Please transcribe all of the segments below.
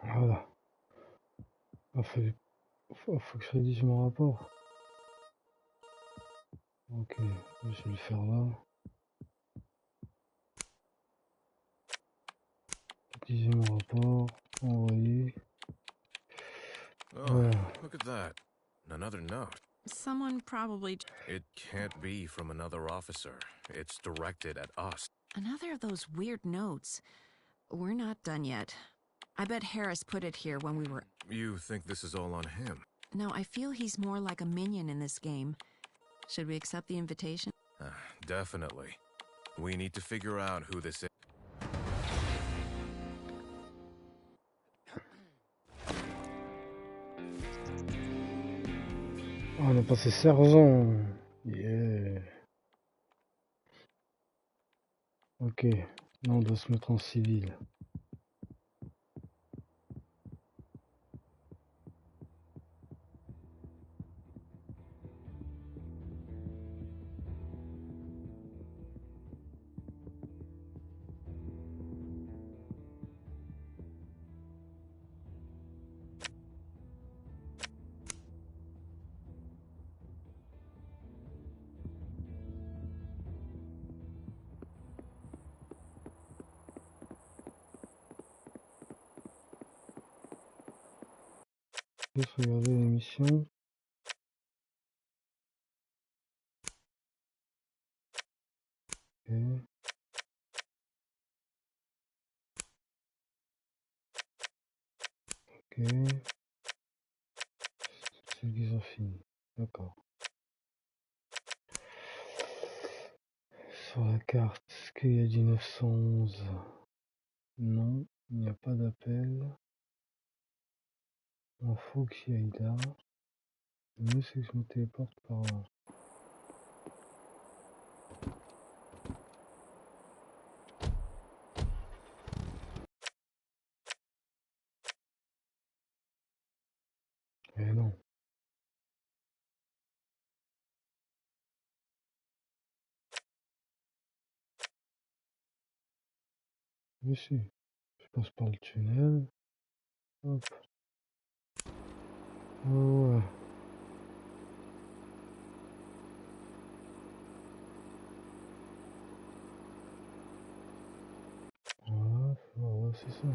Voilà. Faut que je rédige mon rapport. Ok, je vais le faire là. Rédiger mon rapport, envoyer. Oh, look at that. Another note. Someone probably... It can't be from another officer. It's directed at us. Another of those weird notes. We're not done yet. I bet Harris put it here when we were... You think this is all on him? No, I feel he's more like a minion in this game. Should we accept the invitation? Definitely. We need to figure out who this is. Ah, on a passé sergent. Yeah. Ok, là on doit se mettre en civil. Juste regarder l'émission. Ok. Ok. C'est qu'ils ont fini. D'accord. Sur la carte, est-ce qu'il y a du 911? Non, il n'y a pas d'appel. Il faut que j'y aille là. Le mieux c'est que je me téléporte par là. Mais non. Mais si. Je passe par le tunnel. Hop. Oh ouais. Voilà, c'est ça.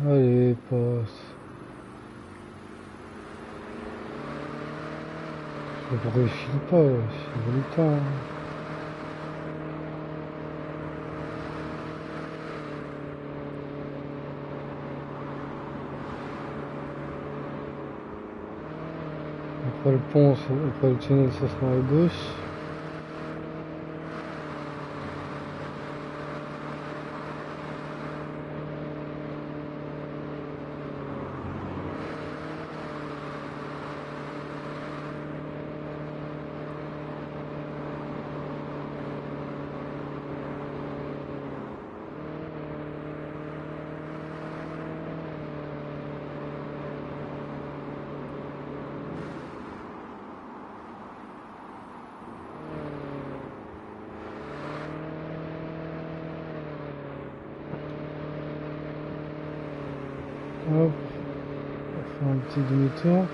Allez, passe. Je sais pas pourquoi il file pas, il veut le temps. Après le pont, après le tunnel, ça sera à gauche. Hop, on va faire un petit demi-tour.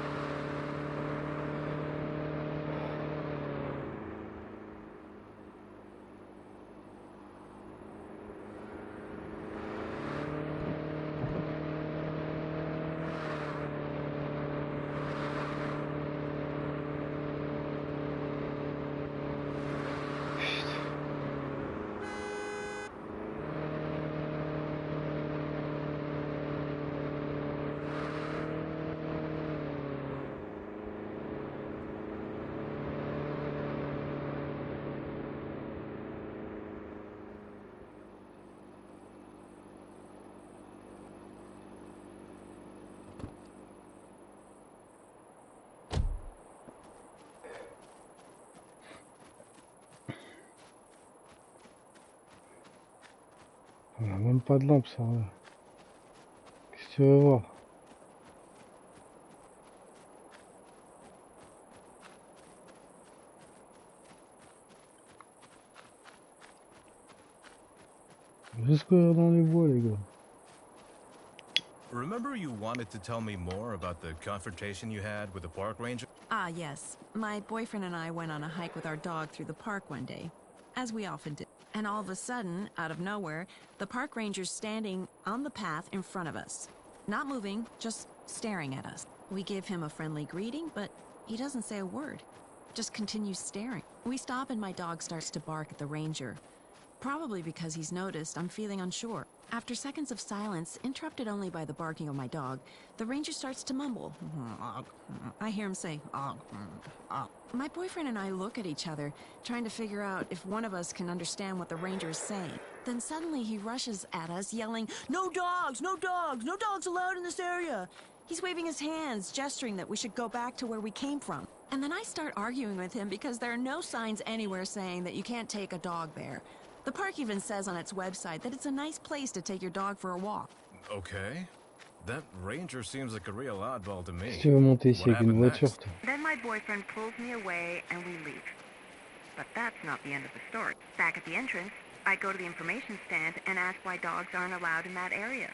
même pas de lampe, ça. Qu'est-ce que tu veux voir? Juste courir dans les bois, les gars. Remember you wanted to tell me more about the confrontation you had with the park ranger? Ah, yes. My boyfriend and I went on a hike with our dog through the park one day, as we often do. And all of a sudden, out of nowhere, the park ranger's standing on the path in front of us. Not moving, just staring at us. We give him a friendly greeting, but he doesn't say a word. Just continues staring. We stop and my dog starts to bark at the ranger. Probably because he's noticed I'm feeling unsure. After seconds of silence, interrupted only by the barking of my dog, the ranger starts to mumble. I hear him say, "Ugh, ugh." My boyfriend and I look at each other, trying to figure out if one of us can understand what the ranger is saying. Then suddenly he rushes at us, yelling, "No dogs! No dogs! No dogs allowed in this area!" He's waving his hands, gesturing that we should go back to where we came from. And then I start arguing with him because there are no signs anywhere saying that you can't take a dog there. The park even says on its website that it's a nice place to take your dog for a walk. Okay. That ranger seems like a real oddball to Qu'est-ce que me. tu veux monter ici What avec une happened voiture, next? toi? Then my boyfriend pulls me away and we leave. But that's not the end of the story. Back at the entrance, I go to the information stand and ask why dogs aren't allowed in that area.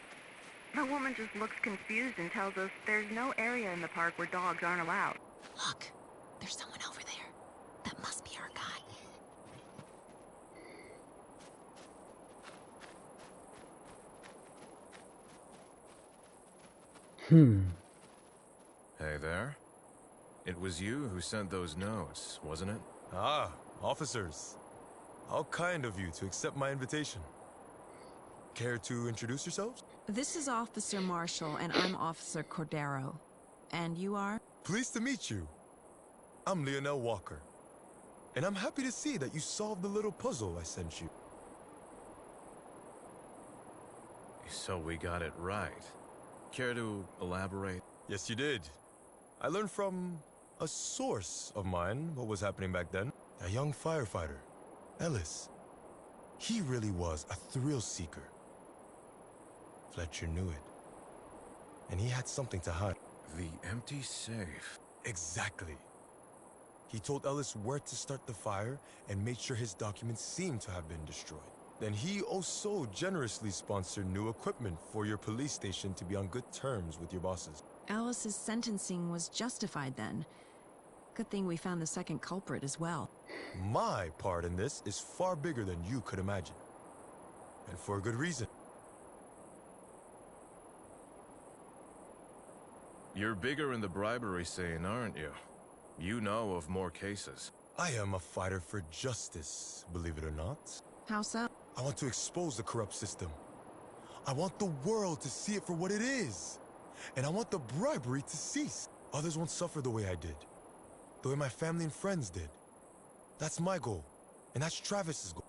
The woman just looks confused and tells us there's no area in the park where dogs aren't allowed. Look, there's someone over there. That must be our guy. Hey there. It was you who sent those notes, wasn't it? Ah, officers. How kind of you to accept my invitation. Care to introduce yourselves? This is Officer Marshall, and I'm Officer Cordero. And you are? Pleased to meet you. I'm Lionel Walker. And I'm happy to see that you solved the little puzzle I sent you. So we got it right. Care to elaborate? Yes, you did. I learned from a source of mine what was happening back then. A young firefighter, Ellis. He really was a thrill seeker. Fletcher knew it. And he had something to hide. The empty safe. Exactly. He told Ellis where to start the fire and made sure his documents seemed to have been destroyed. Then he also generously sponsored new equipment for your police station to be on good terms with your bosses. Alice's sentencing was justified then. Good thing we found the second culprit as well. My part in this is far bigger than you could imagine. And for a good reason. You're bigger in the bribery scene, aren't you? You know of more cases. I am a fighter for justice, believe it or not. How so? I want to expose the corrupt system. I want the world to see it for what it is. And I want the bribery to cease. Others won't suffer the way I did. The way my family and friends did. That's my goal. And that's Travis's goal.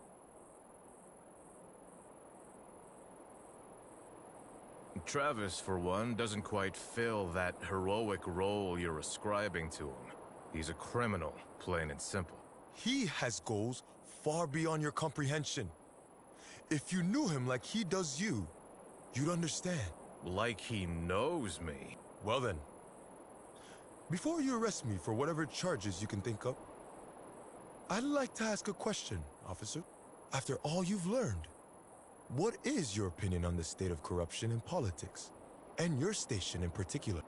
Travis, for one, doesn't quite fill that heroic role you're ascribing to him. He's a criminal, plain and simple. He has goals far beyond your comprehension. If you knew him like he does you, you'd understand. Like he knows me. Well then, before you arrest me for whatever charges you can think of, I'd like to ask a question, officer. After all you've learned, what is your opinion on the state of corruption in politics, and your station in particular?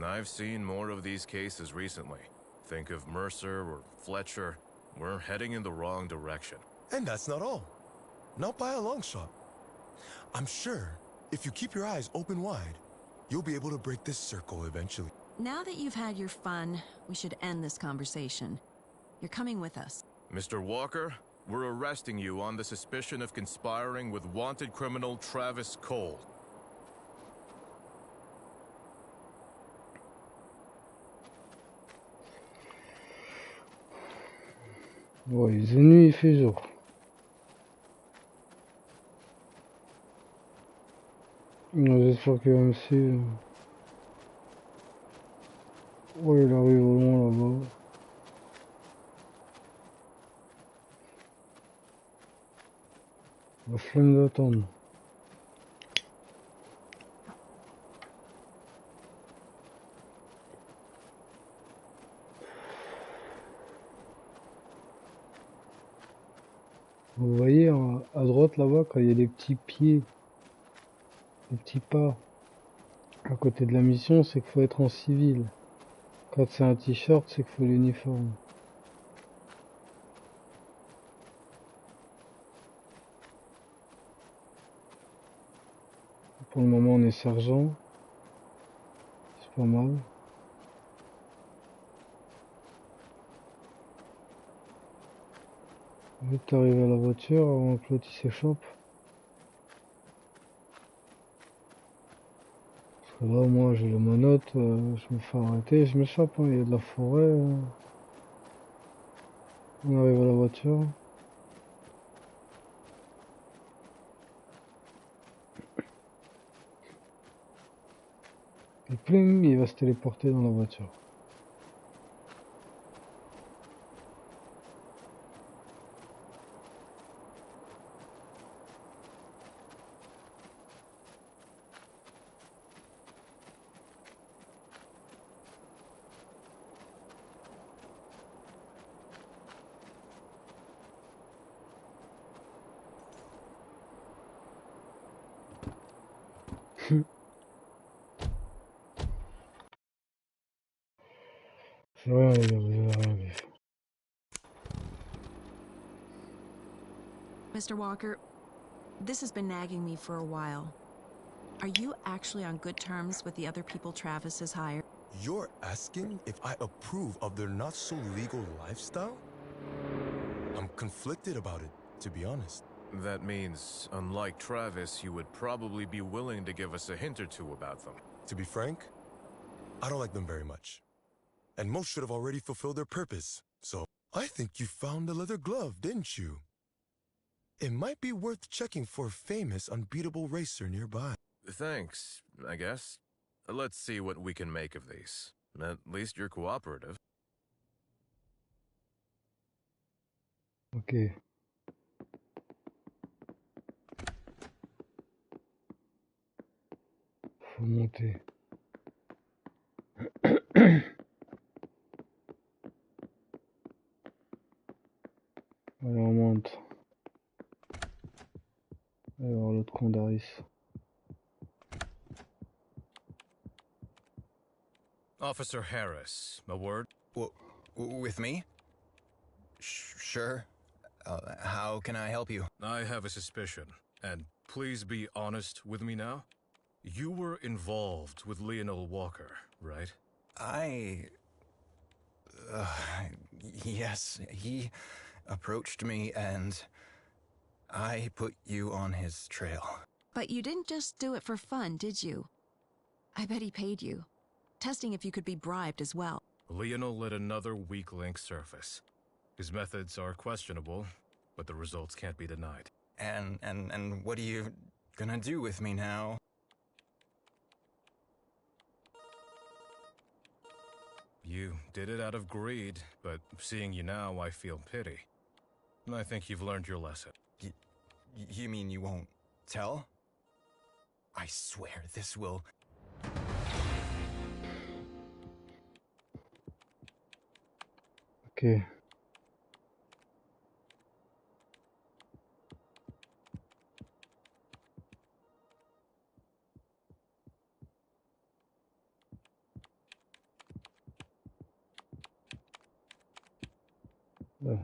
I've seen more of these cases recently. Think of Mercer or Fletcher. We're heading in the wrong direction. And that's not all. Not by a long shot. I'm sure if you keep your eyes open wide, you'll be able to break this circle eventually. Now that you've had your fun, we should end this conversation. You're coming with us. Mr. Walker, we're arresting you on the suspicion of conspiring with wanted criminal Travis Cole. Ouais, il faisait nuit, il fait jour. J'espère qu'il va me suivre. Ouais, il arrive au loin là-bas. La flemme d'attendre. Vous voyez à droite là-bas, quand il y a les petits pieds, les petits pas à côté de la mission, c'est qu'il faut être en civil. Quand c'est un t-shirt, c'est qu'il faut l'uniforme. Pour le moment, on est sergent. C'est pas mal. Vite arriver à la voiture avant que l'autre il s'échappe. Parce que là, moi, j'ai le monote, je me fais arrêter, je m'échappe, hein, il y a de la forêt. On arrive à la voiture. Et pling, il va se téléporter dans la voiture. C'est rien, les gars, vous avez rien vu. Mr. Walker, this has been nagging me for a while. Are you actually on good terms with the other people Travis has hired? You're asking if I approve of their not-so-legal lifestyle? I'm conflicted about it, to be honest. That means, unlike Travis, you would probably be willing to give us a hint or two about them. To be frank, I don't like them very much. And most should have already fulfilled their purpose. So, I think you found the leather glove, didn't you? It might be worth checking for a famous, unbeatable racer nearby. Thanks, I guess. Let's see what we can make of these. At least you're cooperative. Ok. Faut monter. Allez, on monte. Allez voir l'autre con d'Aris. Officer Harris, a word? With me? Sure. How can I help you? I have a suspicion, and please be honest with me now. You were involved with Lionel Walker, right? Yes, he approached me and I put you on his trail. But you didn't just do it for fun, did you? I bet he paid you. Testing if you could be bribed as well. Lionel let another weak link surface. His methods are questionable, but the results can't be denied. And what are you gonna do with me now? You did it out of greed, but seeing you now, I feel pity. And I think you've learned your lesson. You mean you won't tell? I swear this will... Ok. Ouais.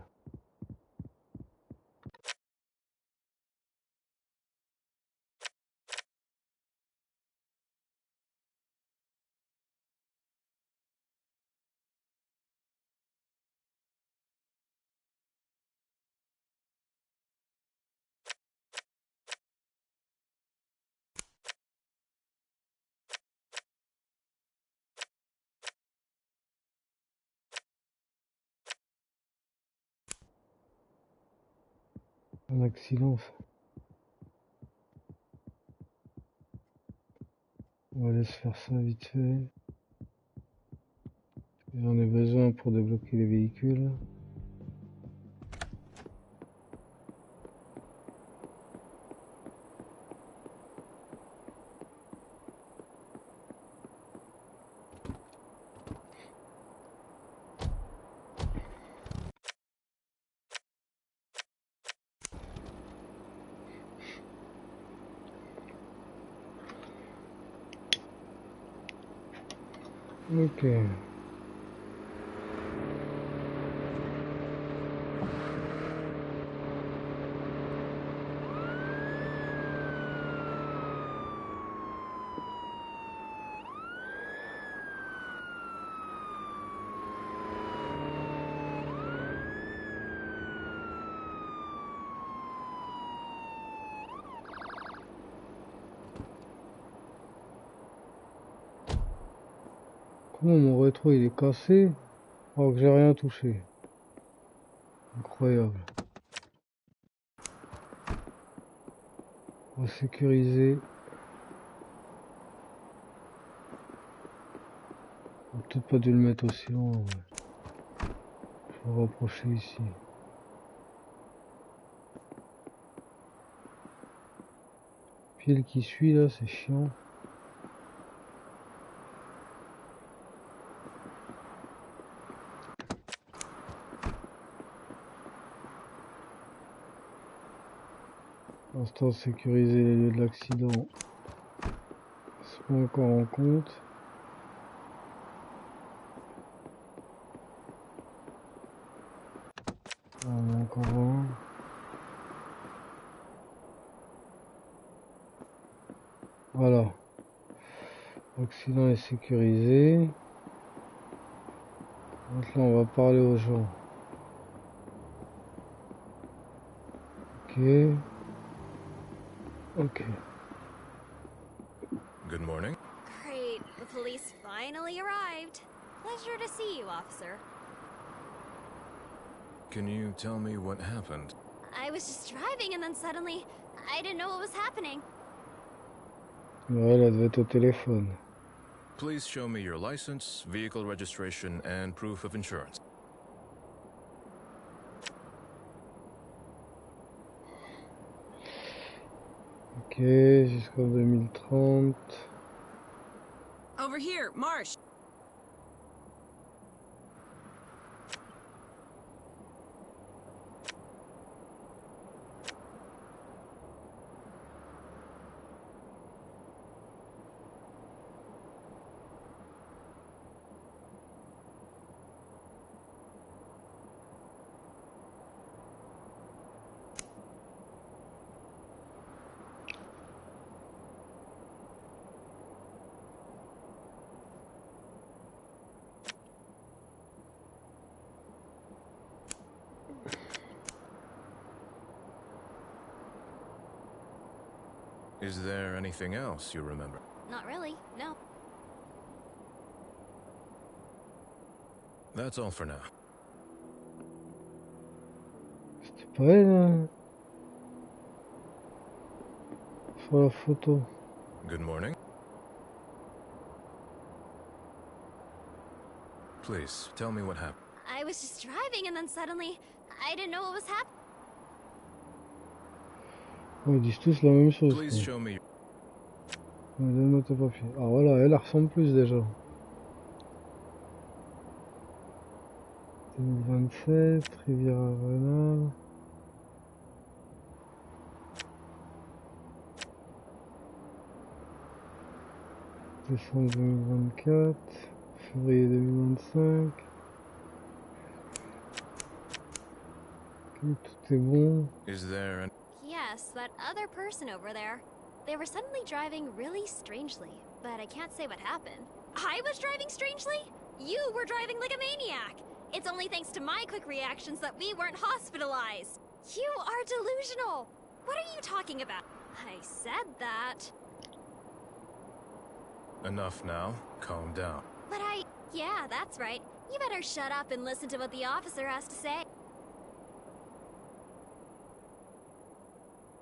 Un accident. On va laisser faire ça vite fait. J'en ai besoin pour débloquer les véhicules. Ok. Comment mon rétro il est cassé alors que j'ai rien touché? Incroyable. On va sécuriser. On a peut-être pas dû le mettre aussi loin. Ouais. Je vais rapprocher ici. Pile qui suit là, c'est chiant. Pour l'instant, sécuriser les lieux de l'accident. C'est pas encore en compte. On en a encore un. Voilà. L'accident est sécurisé. Donc là, on va parler aux gens. Ok. Ok. Good morning. Great, the police finally arrived. Pleasure to see you, officer. Can you tell me what happened? I was just driving and then suddenly, I didn't know what was happening. Ouais, elle devait être au téléphone. Please show me your license, vehicle registration, and proof of insurance. Ok, jusqu'en 2030. Over here, Marsh. Is there anything else you remember? Not really, no. That's all for now. C'était pas elle, hein, sur la photo. Good morning. Please, tell me what happened. I was just driving and then suddenly, I didn't know what was happening. Oh, ils disent tous la même chose. Please Quoi. show me your... Donne-moi tes papiers. Ah voilà, elle ressemble plus déjà. 2027, Riviera-Renal. Décembre 2024, février 2025. Ok, tout est bon. Is there an... Yes, that other person over there. They were suddenly driving really strangely, but I can't say what happened. I was driving strangely? You were driving like a maniac! It's only thanks to my quick reactions that we weren't hospitalized! You are delusional! What are you talking about? I said that. Enough now. Calm down. But yeah, that's right. You better shut up and listen to what the officer has to say.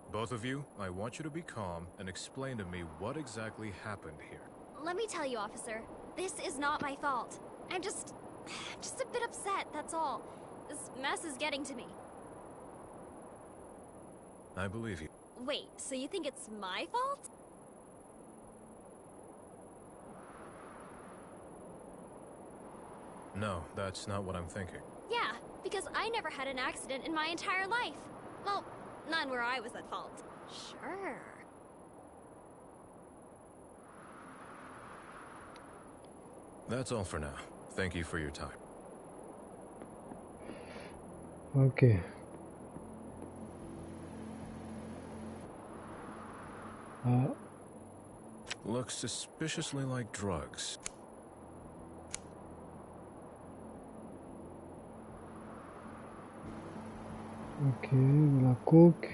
Both of you, I want you to be calm and explain to me what exactly happened here. Let me tell you, officer. This is not my fault. I'm just a bit upset, that's all. This mess is getting to me. I believe you. Wait, so you think it's my fault? No, that's not what I'm thinking. Yeah, because I never had an accident in my entire life. Well, none where I was at fault. Sure. That's all for now. Thank you for your time. Ok. Ah, Looks suspiciously like drugs. ok, de la coke.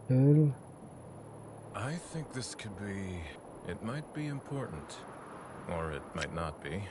Nickel. I think this could be... It might be important. Or it might not be.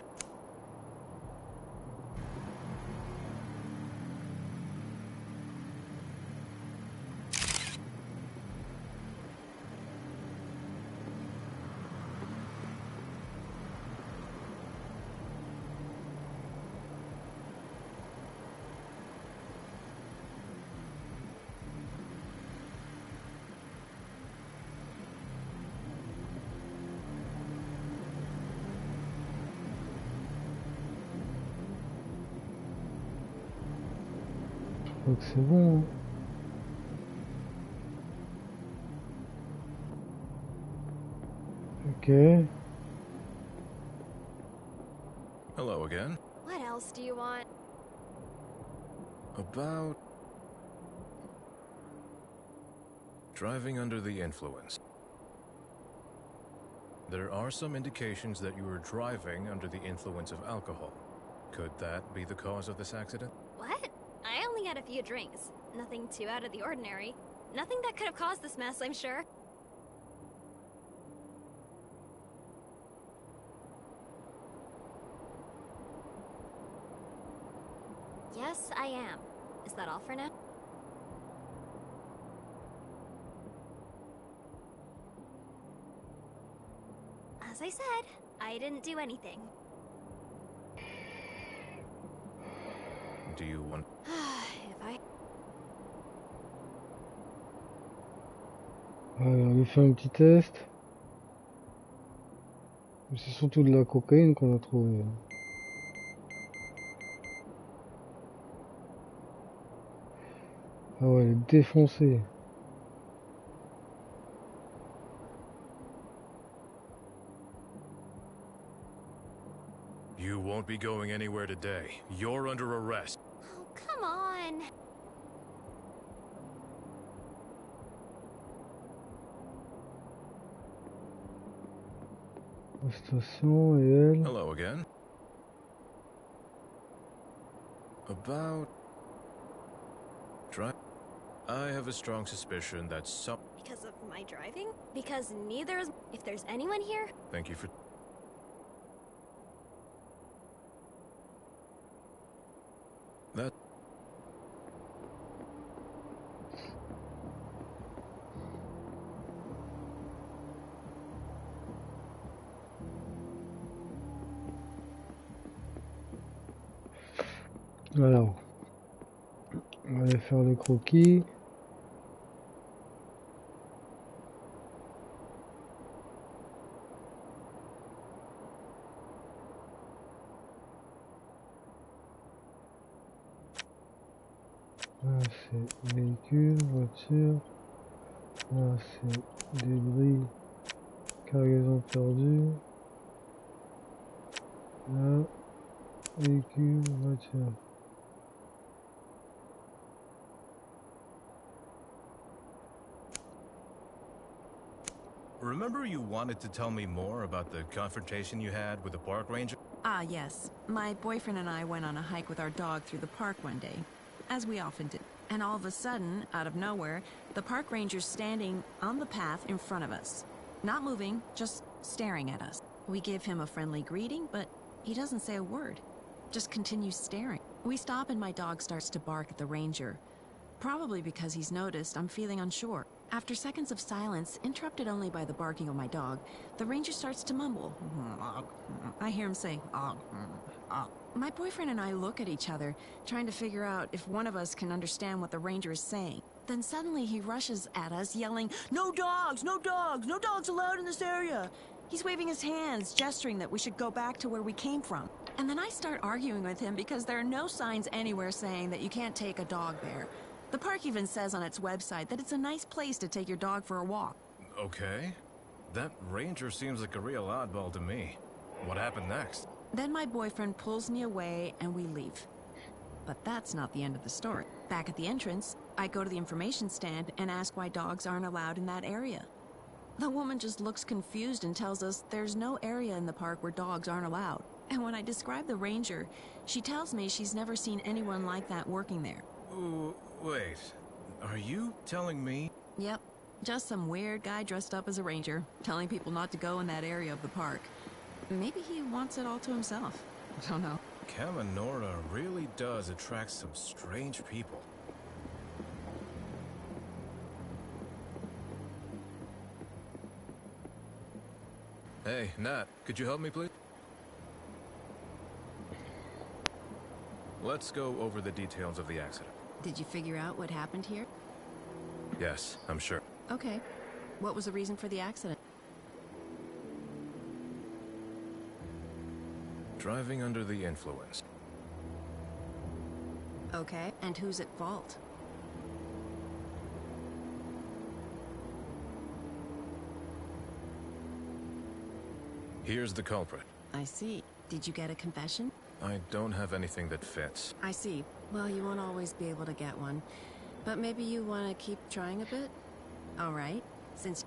Je crois que c'est bon. Hein. Ok. Hello again. What else do you want? About... driving under the influence. There are some indications that you were driving under the influence of alcohol. Could that be the cause of this accident? What? I only had a few drinks. Nothing too out of the ordinary. Nothing that could have caused this mess, I'm sure. Yes, I am. Is that all for now? As I said, I didn't do anything. Do you want... If I... Allez, on lui fait un petit test. C'est surtout de la cocaïne qu'on a trouvé. Ah ouais, elle est défoncée. You won't be going anywhere today. You're under arrest. Oh, come on. La station et elle. Hello again. About... I have a strong suspicion that some... Because of my driving? Because neither is... If there's anyone here... Thank you for... That... Alors, on va aller faire le croquis. Là, c'est véhicule, voiture. Là, c'est débris, cargaison perdue. Là, véhicule, voiture. Remember you wanted to tell me more about the confrontation you had with the park ranger? Ah, yes. My boyfriend and I went on a hike with our dog through the park one day, as we often do. And all of a sudden, out of nowhere, the park ranger's standing on the path in front of us. Not moving, just staring at us. We give him a friendly greeting, but he doesn't say a word. Just continues staring. We stop and my dog starts to bark at the ranger. Probably because he's noticed I'm feeling unsure. After seconds of silence, interrupted only by the barking of my dog, the ranger starts to mumble. I hear him say, My boyfriend and I look at each other, trying to figure out if one of us can understand what the ranger is saying. Then suddenly he rushes at us, yelling, "No dogs! No dogs! No dogs allowed in this area!" He's waving his hands, gesturing that we should go back to where we came from. And then I start arguing with him because there are no signs anywhere saying that you can't take a dog there. The park even says on its website that it's a nice place to take your dog for a walk. Okay. That ranger seems like a real oddball to me. What happened next? Then my boyfriend pulls me away and we leave. But that's not the end of the story. Back at the entrance, I go to the information stand and ask why dogs aren't allowed in that area. The woman just looks confused and tells us there's no area in the park where dogs aren't allowed. And when I describe the ranger, she tells me she's never seen anyone like that working there. Ooh, wait. Are you telling me? Yep, just some weird guy dressed up as a ranger, telling people not to go in that area of the park. Maybe he wants it all to himself. I don't know. Kamanora really does attract some strange people. Hey, Nat, could you help me, please? Let's go over the details of the accident. Did you figure out what happened here? Yes, I'm sure. Okay. What was the reason for the accident? Driving under the influence. Okay. And who's at fault? Here's the culprit. I see. Did you get a confession? I don't have anything that fits. I see. Well, you won't always be able to get one. But maybe you want to keep trying a bit? All right. Since...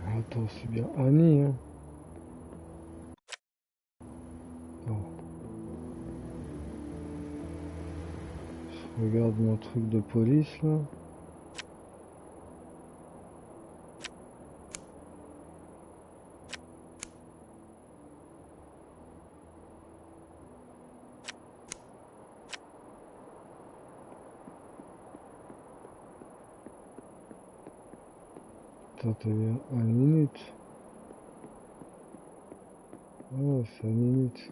Attends, c'est bien Annie, hein. Attends. Je regarde mon truc de police, là. Attends, t'as bien 1 minute. Oh, c'est 1 minute.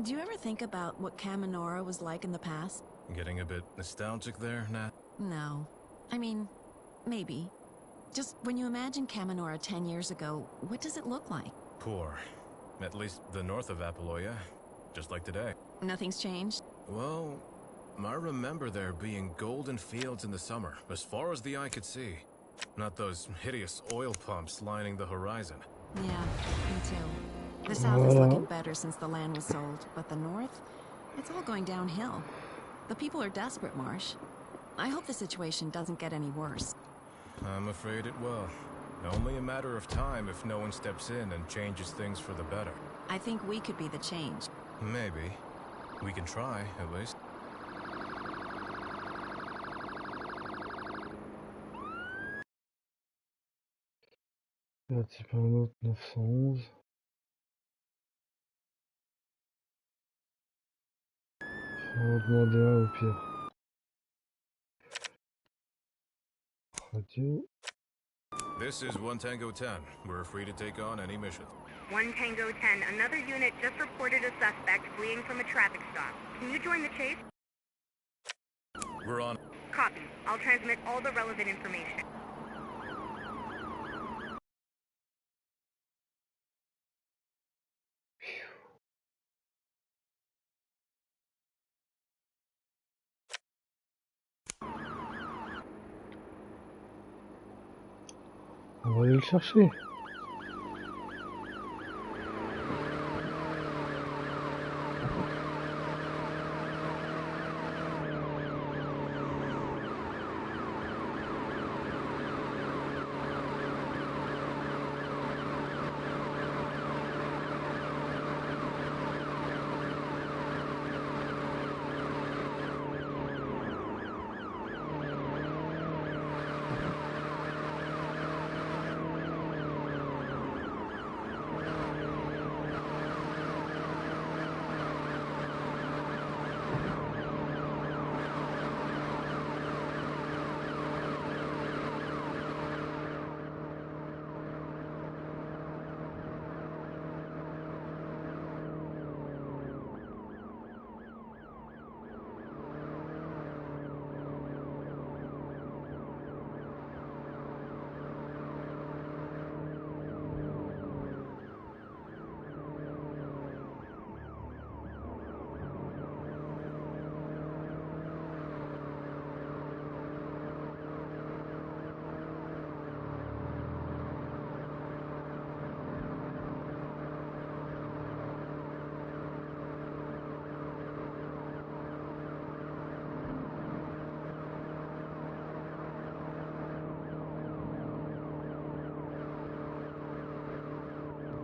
Do you ever think about what Kamanora was like in the past? Getting a bit nostalgic there, Nat? No. I mean, maybe. Just when you imagine Kamanora 10 years ago, what does it look like? Poor. At least the north of Apollonia. Just like today. Nothing's changed? Well, I remember there being golden fields in the summer, as far as the eye could see. Not those hideous oil pumps lining the horizon. Yeah, me too. The south is looking better since the land was sold, but the north? It's all going downhill. The people are desperate, Marsh. I hope the situation doesn't get any worse. I'm afraid it will. Only a matter of time if no one steps in and changes things for the better. I think we could be the change. Maybe. We can try, at least. Là, tu peux un autre 911. On va demander un au pire. Radio. This is 1 Tango 10. We're free to take on any mission. 1 Tango 10, another unit just reported a suspect fleeing from a traffic stop. Can you join the chase? We're on. Copy. I'll transmit all the relevant information. On va aller le chercher.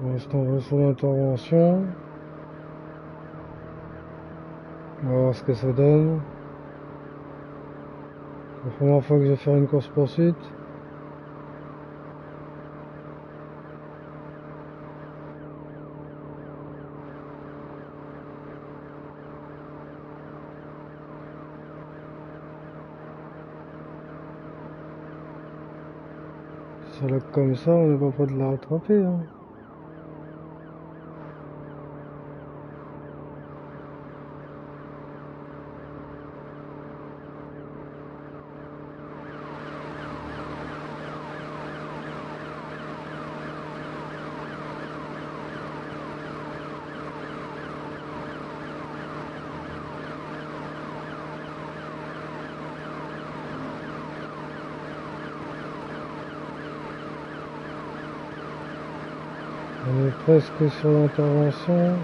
Pour l'instant, on va sur l'intervention. On va voir ce que ça donne. C'est la première fois que je vais faire une course-poursuite. Si ça lag comme ça, on n'est pas prêt de la rattraper. Hein. On est presque sur l'intervention.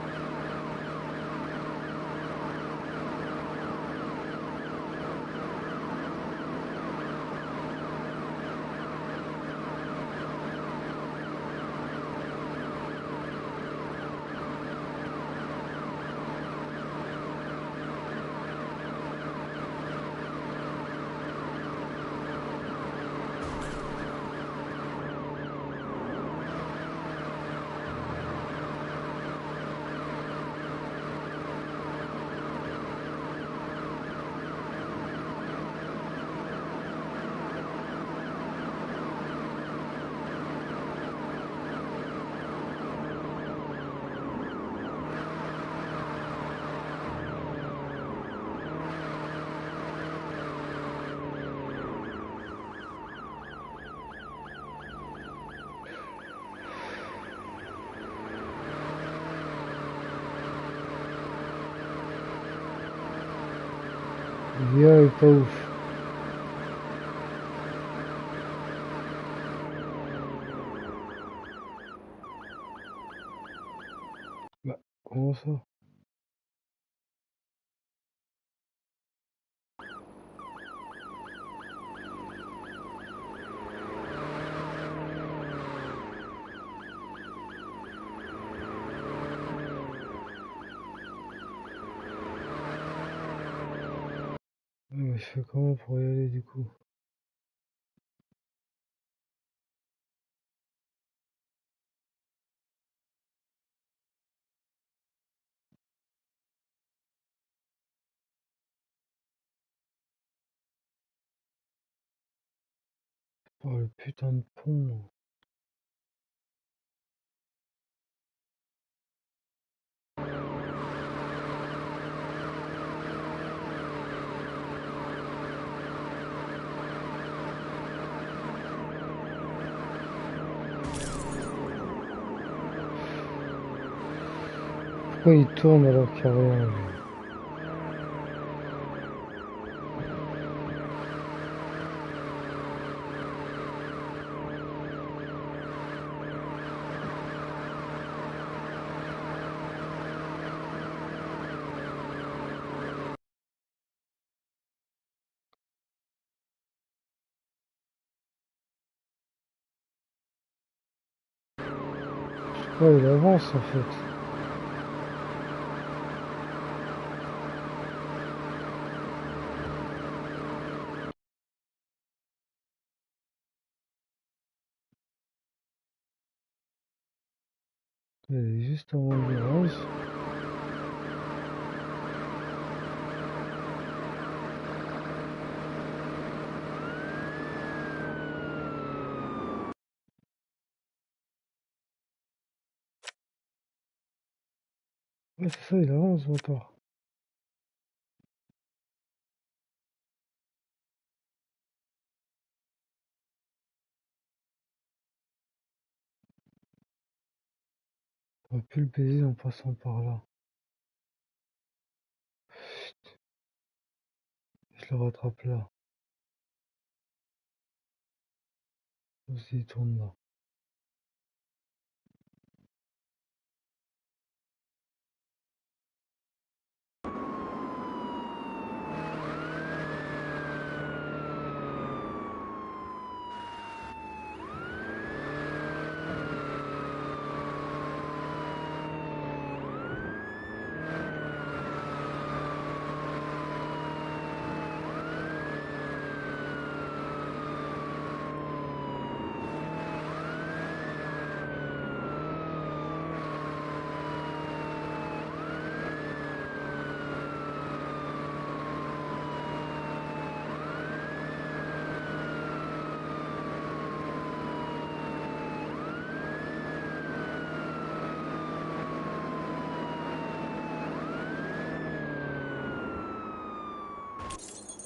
L'IA est pas ouf. Bah, comment ça? Mais je fais comment pour y aller du coup? Oh le putain de pont. Pourquoi il tourne alors qu'il n'y a rien? Ouais, il avance en fait. Il est juste avant le virage. Ouais, c'est ça, il avance encore. On va plus le baiser en passant par là. Je le rattrape là. Aussi, il tourne là.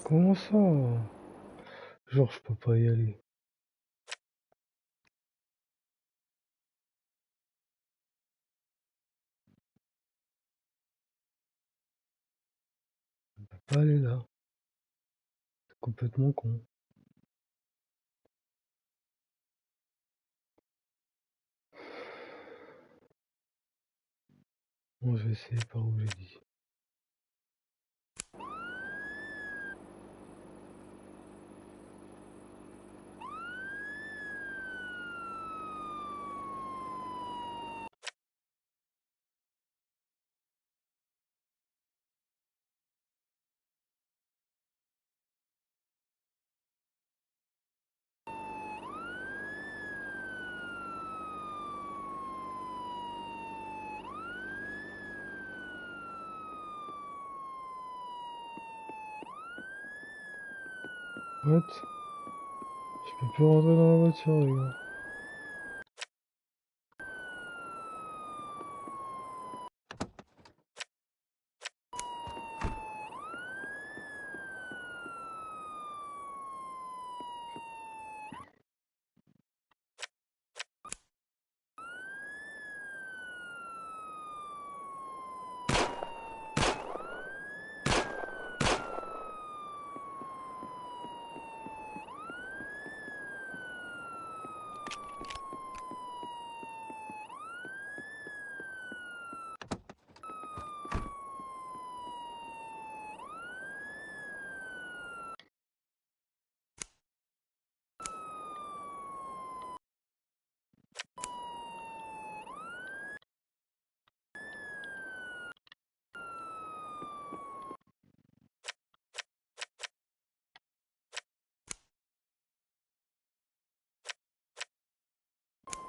Comment ça? Genre, je peux pas y aller. Je peux pas aller là. C'est complètement con. Bon, je vais essayer par où j'ai dit. What? Je peux plus rentrer dans la voiture, les gars.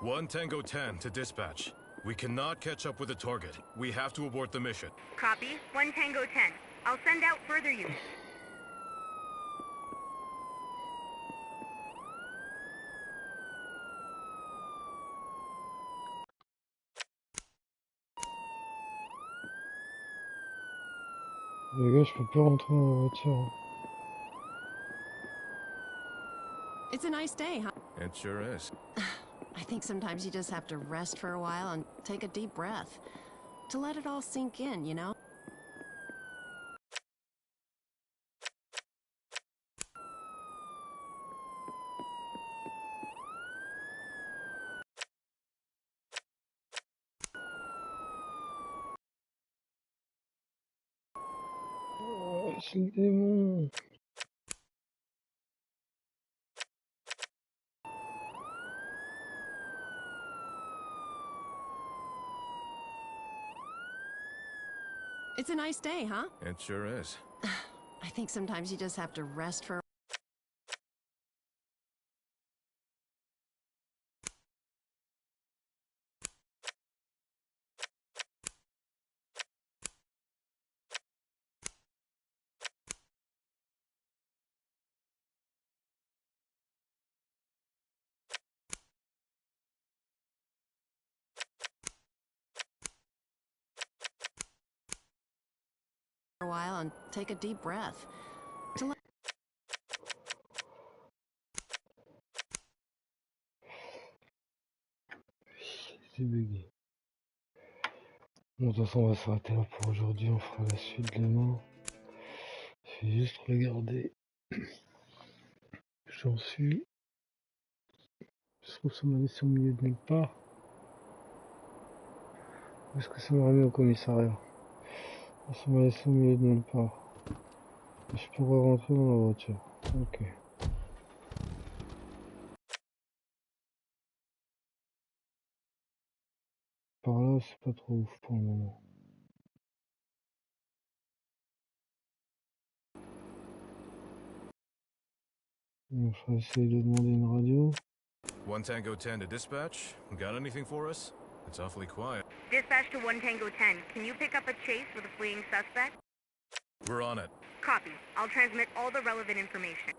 One Tango 10 to dispatch. We cannot catch up with the target. We have to abort the mission. Copy. 1 Tango 10. I'll send out further units. Les gars, je peux plus rentrer dans la voiture. Hein. It's a nice day, huh? It sure is. I think sometimes you just have to rest for a while and take a deep breath to let it all sink in, you know? Oh, c'est le démon. It's a nice day, huh? It sure is. I think sometimes you just have to rest for a while and take a deep breath. C'est bugué. Bon, de toute façon, on va s'arrêter là pour aujourd'hui. On fera la suite demain. Je vais juste regarder. J'en suis. Je trouve que ça m'a laissé au milieu de nulle part. Est-ce que ça m'a remis au commissariat? Ça m'a laissé au milieu de nulle part. Je pourrais rentrer dans la voiture. Ok. Par là, c'est pas trop ouf pour le moment. Donc, je vais essayer de demander une radio. 1 Tango 10 to dispatch. Got anything for us? It's awfully quiet. Dispatch to 1 Tango 10. Can you pick up a chase with a fleeing suspect? We're on it. Copy. I'll transmit all the relevant information.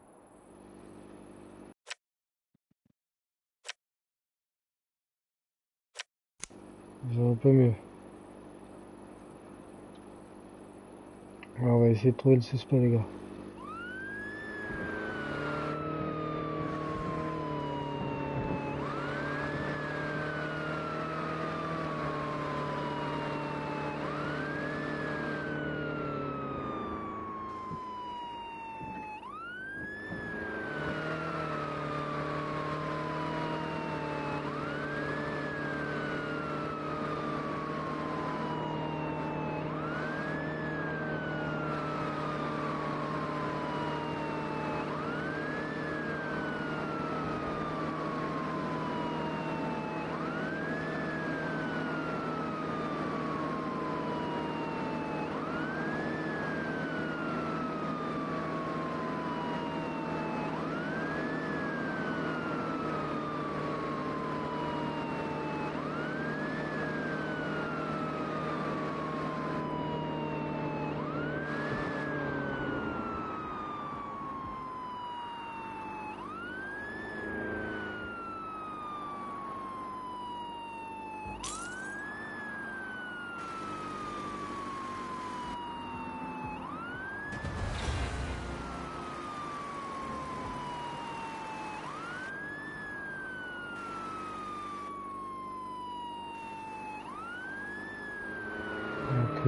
C'est un peu mieux. Alors, on va essayer de trouver le suspect, les gars. Ok.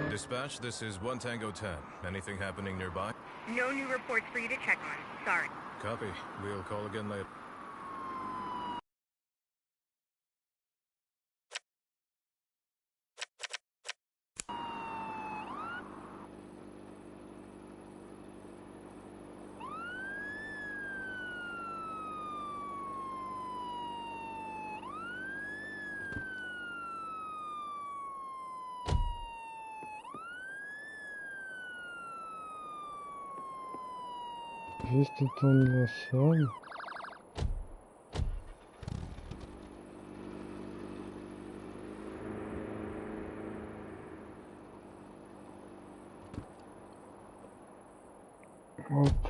Dispatch, this is 1 Tango 10. Anything happening nearby? No new reports for you to check on. Sorry. Copy. We'll call again later. Juste étendre la salle. Hop.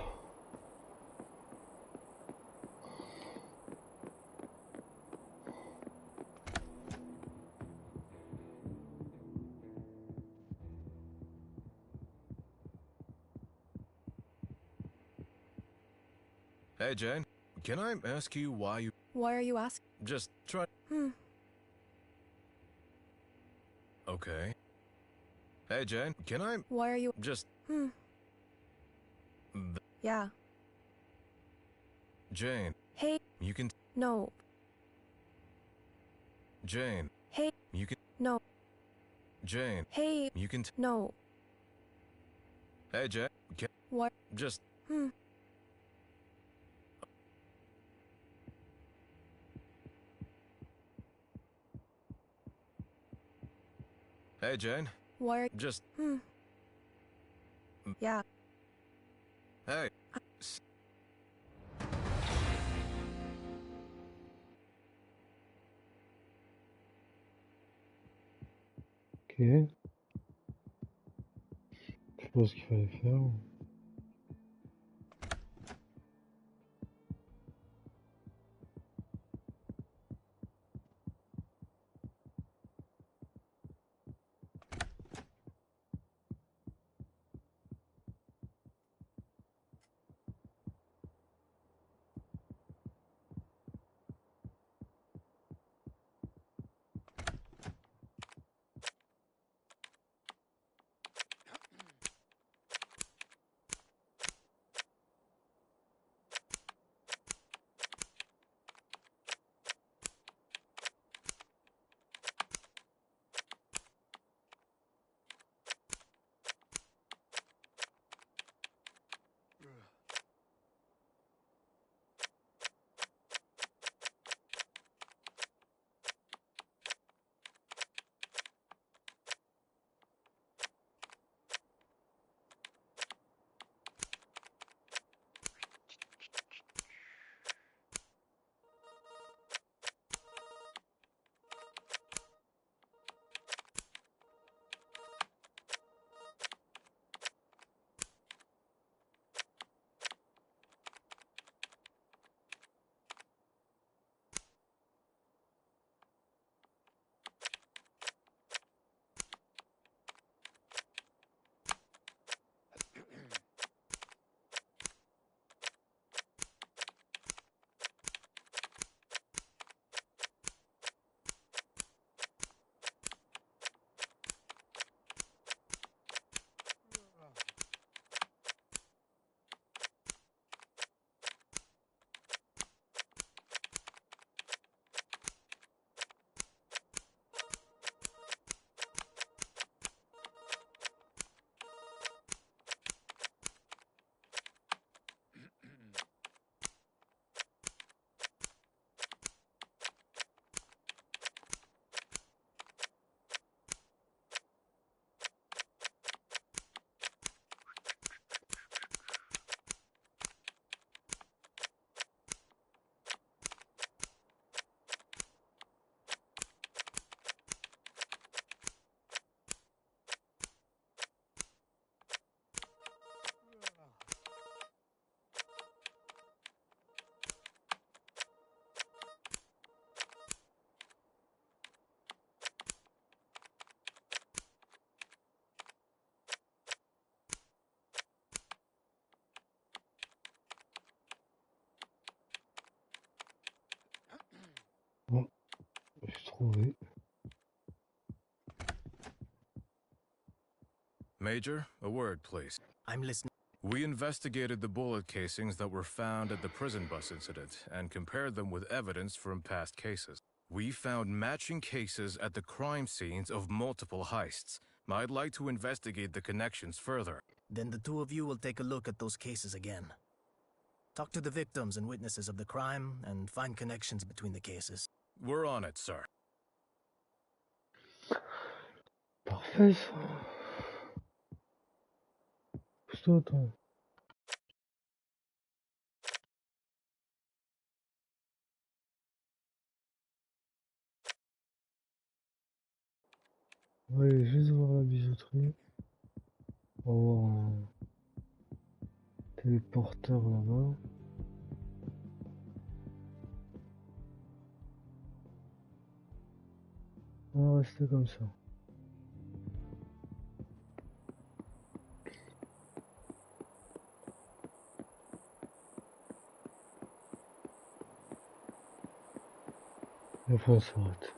Hey, Jane. Can I ask you why you... Why are you asking? Just try... Okay. Hey, Jane. Can I... Why are you? Just... Yeah. Jane. Hey. You can... No. Jane. Hey. You can... No. Jane. Hey. You can... No. Hey, Jane. Can... What? Just... Hey, Jane. Why? Just... Yeah. Hey. Ok. Je sais pas ce qu'il fallait faire. Bon, j'ai trouvé. Major, a word, please. I'm listening. We investigated the bullet casings that were found at the prison bus incident and compared them with evidence from past cases. We found matching cases at the crime scenes of multiple heists. I'd like to investigate the connections further. Then the two of you will take a look at those cases again. Talk to the victims and witnesses of the crime and find connections between the cases. We're on it, sir. Parfait ça. Pousse-toi, toi. On va aller juste voir la bijouterie. On va voir un téléporteur là-bas. On va rester comme ça. Et après on s'arrête.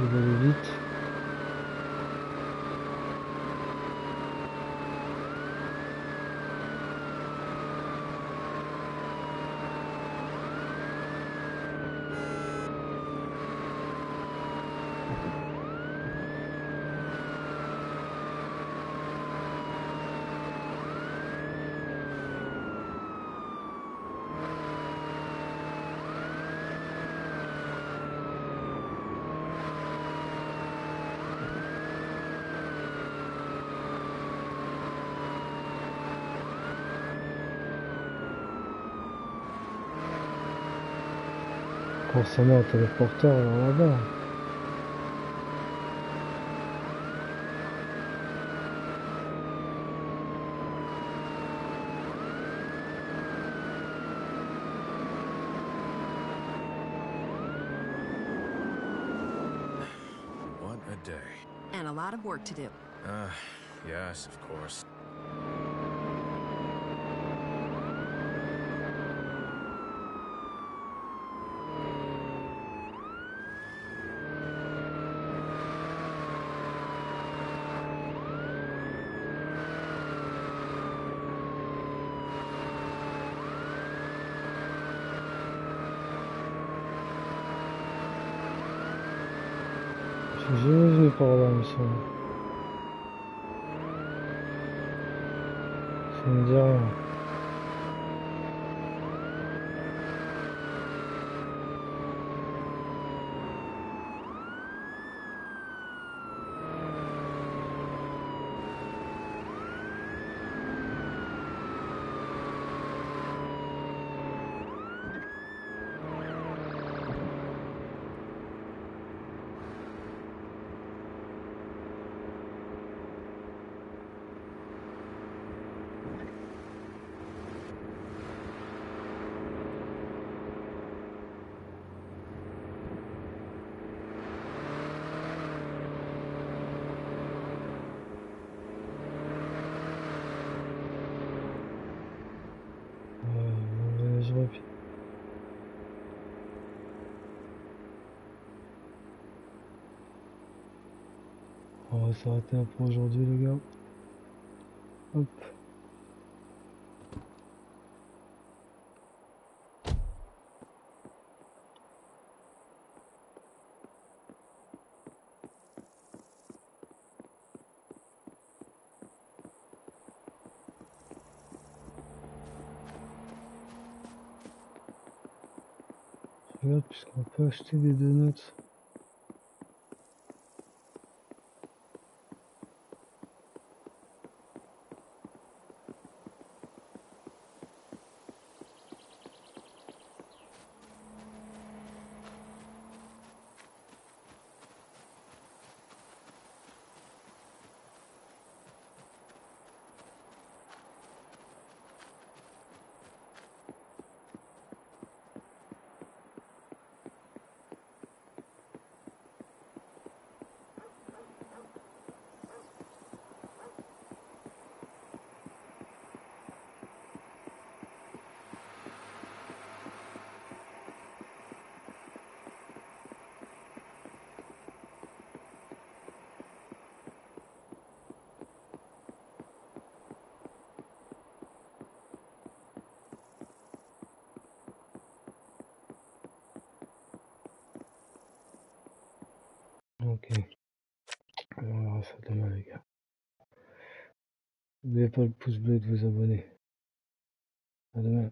essayer d'aller vite. Forcément un téléporteur là-bas. What a day. And a lot of work to do. Yes, of course. Je suis jamais venu par là, il me semble. Ça me dit rien. Voyage rapide. On va s'arrêter un peu aujourd'hui les gars. Hop. Regarde puisqu'on peut acheter des donuts. Ok. On verra ça demain les gars. N'oubliez pas le pouce bleu et de vous abonner. À demain.